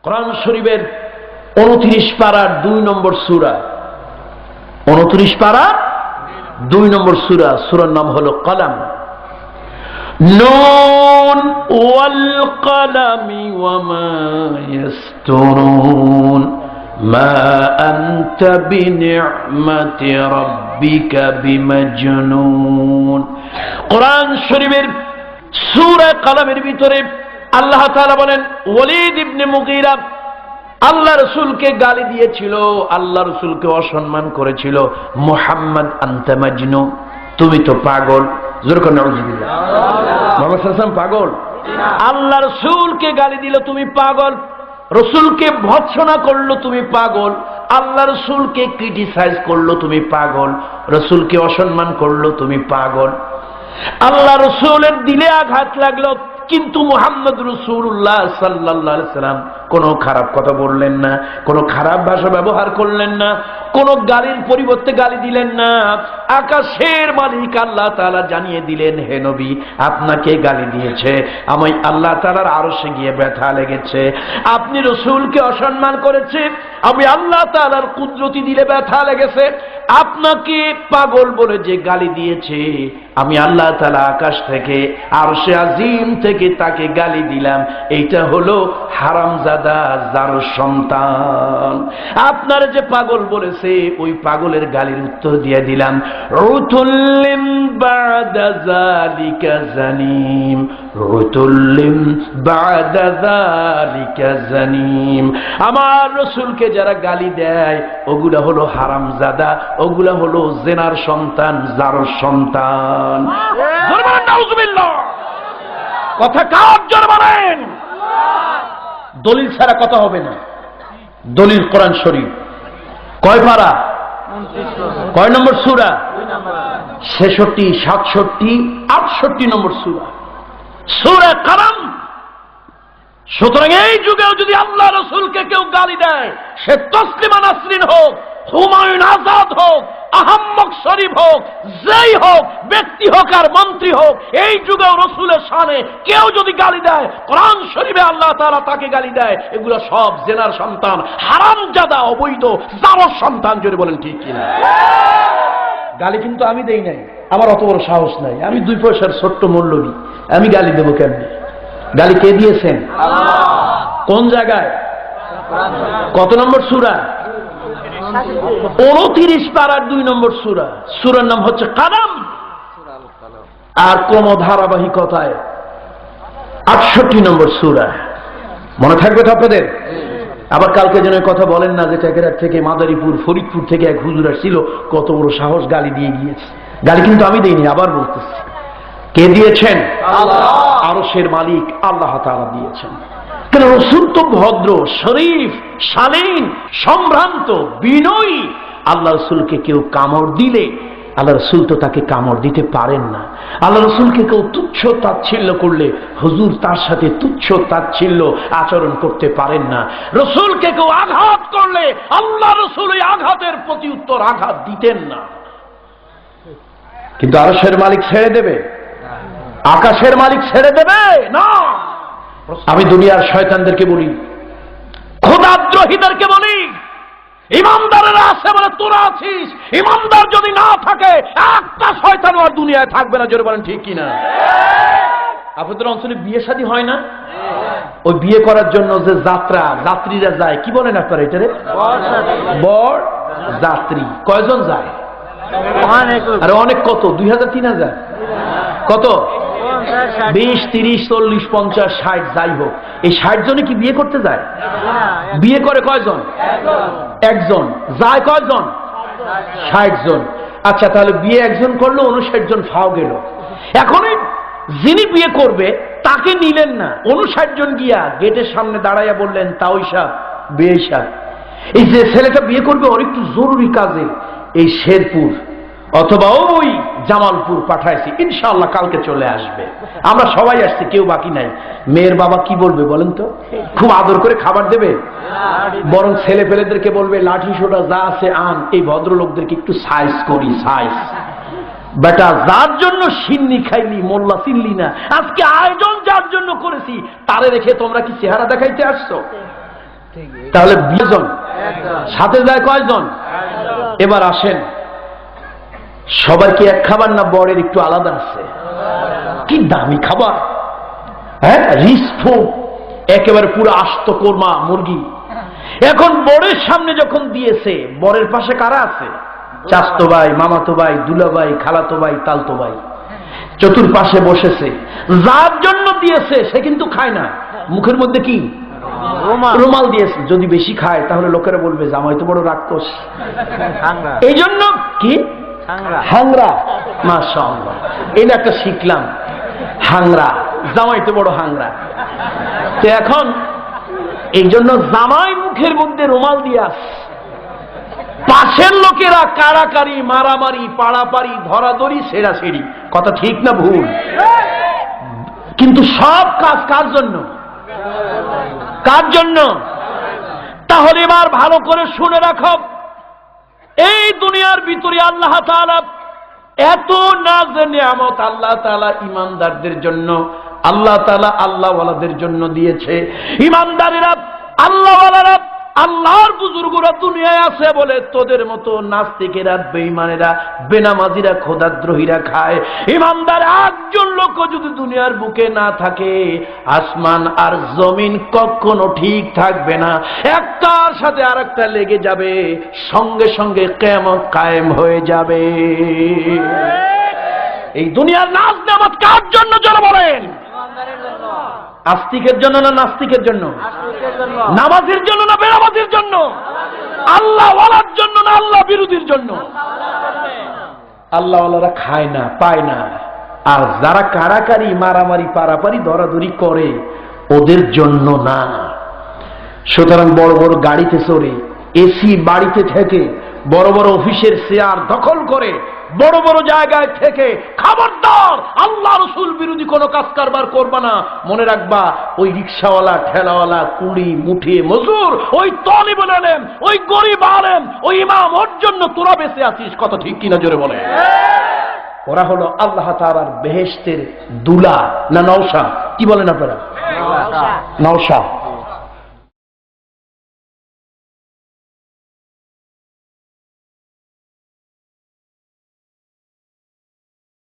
কোরআন শরীফের 29 পারার 2 নম্বর সূরা, 29 পারা 2 নম্বর সূরা, সূরার নাম হলো কলম। নুন ওয়াল কলমি ওয়া মা ইয়াসতুরুন মা আনতা বিনি'মাতি রাব্বিকা বিমাজনুন। কোরআন শরীফের সূরা কলমের ভিতরে আল্লাহ তাআলা বলেন, ওয়ালিদ ইবনে মুগীরা আল্লাহ রাসূলকে গালি দিয়েছিল, আল্লাহ রাসূলকে অসম্মান করেছিল। মুহাম্মদ আনতা মাজনুন, তুমি তো পাগল। জোরে করে নাউযুবিল্লাহ। মুহাম্মদ সাল্লাল্লাহু আলাইহি ওয়াসাল্লাম পাগল? আল্লাহ রাসূলকে গালি দিল, তুমি পাগল। রাসূলকে ভৎসনা করলো, তুমি পাগল। আল্লাহ রাসূলকে ক্রিটিসাইজ করলো, তুমি পাগল। রাসূলকে অসম্মান করলো, তুমি পাগল। আল্লাহ রাসূলের দিলে আঘাত লাগলো, কিন্তু মুহাম্মদ রাসূলুল্লাহ সাল্লাল্লাহু আলাইহি সাল্লাম কোনো খারাপ কথা বললেন না, কোনো খারাপ ভাষা ব্যবহার করলেন না, কোনো গালির পরিবর্তে গালি দিলেন না। আকাশের মালিক আল্লাহ তাআলা জানিয়ে দিলেন, হে নবী, আপনাকে গালি দিয়েছে, আমি আল্লাহ তাআলার আরশে গিয়ে ব্যথা লেগেছে। আপনি রাসূলকে অসম্মান করেছে, আমি আল্লাহ তাআলার কুদরতি দিলে ব্যথা লেগেছে। আপনাকে পাগল বলে যে গালি দিয়েছে, আমি আল্লাহ তাআলা আকাশ থেকে আরশে আজিম থেকে তাকে গালি দিলাম। এইটা হলো হারামজাদা, যার সন্তান। আপনার যে পাগল বলেছে, ওই পাগলের গালির উত্তর দিয়ে দিলাম, উতুল্লিম বাদা যালিকা জানিম, উতুল্লিম বাদা যালিকা জানিম। আমার রাসূলকে যারা গালি দেয়, ওগুলা হলো হারামজাদা, ওগুলা হলো জেনার সন্তান, যার সন্তান। জোরে বলেন নাউযুবিল্লাহ। কথা কার জোরে বলেন? দলিল ছাড়া কথা হবে না। দলিল কোরআন শরীফ। কয় পারা? কয় নম্বর সূরা? 66, 67, 68 নম্বর সূরা, সূরা কলম। সুতরাং এই যুগেও যদি আল্লাহ রাসূলকে কেউ গালি দেয়, সে তসলিমা নাসরিন হোক, হুমায়ুন আজাদ হোক, আহম্মক শরীফ হোক, যেই হোক, ব্যক্তি হোক আর মন্ত্রী হোক, এই যুগেও রাসূলের শানে কেউ যদি গালি দেয়, কোরআন শরীফে আল্লাহ তাআলা তাকে গালি দেয়, এগুলো সব জেনার সন্তান, হারামজাদা, অবৈধ, জারর সন্তান। জোরে বলেন ঠিক কিনা? গালি কিন্তু আমি দেই নাই, আমার অত বড় সাহস নাই। আমি 2 পয়সার ছোট্ট মৌলবী, আমি গালি দেবো কেমনে? গালি কে দিয়েছেন? আল্লাহ। কোন জায়গায়? কত নম্বর সূরা? 29 পারার 2 নম্বর সূরা, সূরার নাম হচ্ছে কলম। আর কোন ধারাবাহিকতায় 68 নম্বর সূরা। মনে থাকবে তো আপনাদের? আবার কালকে যেন কথা বলেন না যে টেকেরার থেকে, মাদারীপুর, ফরিদপুর থেকে এক হুজুর আসছিল, কত বড় সাহস, গালি দিয়ে গিয়েছে। গালি কিন্তু আমি দেইনি, আবার বলতেছি। কে দিয়েছেন? আল্লাহ। আরশের মালিক আল্লাহ তাআলা দিয়েছেন। কেন? রাসূল তো ভদ্র, শরীফ, শালীন, সম্ভ্রান্ত, বিনয়ী। আল্লাহ রাসূলকে কেউ কামড় দিলে, আল্লাহ রাসূল তো তাকে কামড় দিতে পারেন না। আল্লাহ রাসূলকে কেউ তুচ্ছ তাচ্ছিল্য করলে, হুজুর তার সাথে তুচ্ছ তাচ্ছিল্য আচরণ করতে পারেন না। রাসূলকে কেউ আঘাত করলে, আল্লাহ রাসূল ওই আঘাতের প্রতি উত্তর আঘাত দিতেন না। কিন্তু আরশের মালিক ছেড়ে দেবে? আকাশের মালিক ছেড়ে দেবে না। আমি দুনিয়ার শয়তানদেরকে বলি, খোদাদ্রোহীদেরকে বলি, ইমানদারেরা আছে বলে তোরা আছিস। ইমানদার যদি না থাকে, একটা শয়তান আর দুনিয়ায় থাকবে না। জোরে বলেন ঠিক কিনা? আপনাদের অঞ্চলে বিয়ে শাদী হয় না? ওই বিয়ে করার জন্য যে যাত্রীরা যায়, কি বলেন আপনারা এটারে? বর যাত্রী। কয়জন যায়? আরে অনেক। কত? 2000, 3000? কত? 20, 30, 40, 50, 60, যাই হোক। এই 60 জনে কি বিয়ে করতে যায়? বিয়ে করে কয়জন? একজন। যায় কয়জন? 60 জন। আচ্ছা, তাহলে বিয়ে একজন করলো, 59 জন ফাও গেল। এখন যিনি বিয়ে করবে তাকে নিলেন না, 59 জন গিয়া গেটের সামনে দাঁড়াইয়া বললেন, তাওই সাহেব, বিয়ে সাহেব, এই যে ছেলেটা বিয়ে করবে, ওর একটু জরুরি কাজে এই শেরপুর অথবা ওই জামালপুর পাঠাইছি, ইনশাআল্লাহ কালকে চলে আসবে। আমরা সবাই আসছি, কেউ বাকি নাই। মেয়ের বাবা কি বলবে বলেন তো? খুব আদর করে খাবার দেবে? বরং ছেলে পেলেদেরকে বলবে, লাঠি সোটা যা আছে আন, এই ভদ্রলোকদেরকে একটু সাইজ করি, সাইজ। বেটা, যার জন্য সিন্নি খাইলি, মোল্লা চিনলি না, আজকে আয়োজন যার জন্য করেছি, তারে রেখে তোমরা কি চেহারা দেখাইতে আসছো? তাহলে 20 জন, সাথে যায় কয়জন? এবার আসেন, সবার কি এক খাবার না বরের একটু আলাদা আছে? কি দামি খাবার, হ্যাঁ, রিচ ফুড, একেবারে পুরো আস্ত কোরমা মুরগি। এখন বরের সামনে যখন দিয়েছে, বরের পাশে কারা আছে? চাচতো ভাই, মামাতো ভাই, দুলা ভাই, খালাতো ভাই, তালতো ভাই চতুর্পাশে বসেছে। যার জন্য দিয়েছে সে কিন্তু খায় না, মুখের মধ্যে কি রুমাল দিয়েছে। যদি বেশি খায় তাহলে লোকেরা বলবে জামাই তো বড় রাক্ষস। এই জন্য কি হাংরা, মাশাআল্লাহ, এটা একটা শিখলাম, হাংরা, জামাই তো বড় হাংরা। তো এখন এই জন্য জামাই মুখের মধ্যে রুমাল দিয়ে আস, পাশের লোকেরা কারাকারি, মারামারি, পাড়াপাড়ি, ধরাধরি, সেড়াছেড়ি। কথা ঠিক না ভুল? কিন্তু সব কাজ কার জন্য? কার জন্য? তাহলে এবার ভালো করে শুনে রাখো, এই দুনিয়ার ভিতরে আল্লাহ তাআলা এত নাজ নিয়ামত আল্লাহ তাআলা ইমানদারদের জন্য, আল্লাহ তাআলা আল্লাহওয়ালাদের জন্য দিয়েছে। ইমানদারেরা, আল্লাহওয়ালারা, আল্লাহর বুজুর্গরা দুনিয়ায় আছে বলে তোদের মতো নাস্তিকেরা, বেঈমানেরা, বেনামাজিরা, খোদাদ্রোহীরা খায়। ইমানদার একজন লোক যদি দুনিয়ার বুকে না থাকে, আসমান আর জমিন কখনো ঠিক থাকবে না, একটার সাথে আরেকটা লেগে যাবে, সঙ্গে সঙ্গে কিয়ামত কায়েম হয়ে যাবে। এই দুনিয়ার নাজ নেয়ামত কার জন্য যারা বলেন? আস্তিকের জন্য না নাস্তিকের জন্য? নামাজের জন্য না বেনামাজের জন্য? আল্লাহ ওয়ালার জন্য না আল্লাহ বিরোধীর জন্য? আল্লাহ ওয়ালারা খায় না, পায় না, আর যারা কারাকারি, মারামারি, পারাপারি, ধরাধরি করে ওদের জন্য না। সুতরাং বড় বড় গাড়িতে চড়ে, এসি বাড়িতে থেকে, বড় বড় অফিসের চেয়ার দখল করে, বড় বড় জায়গায় থেকে খবরদার আল্লাহ রাসূল বিরোধী কোনো কাজ কারবার করবা না। মনে রাখবা, ওই রিকশাওয়ালা, ঠেলাওয়ালা, কুড়ি, মুঠি মজুর, ওই তালিবুল ইলম, ওই গরিব আলেম, ওই ইমাম, ওর জন্য তোরা বেঁচে আছিস। কত ঠিক কিনা জোরে বলে? ওরা হলো আল্লাহ তাআলার বেহেশতের দুলা না নওশা? কি বলেন আপনারা? নওশা।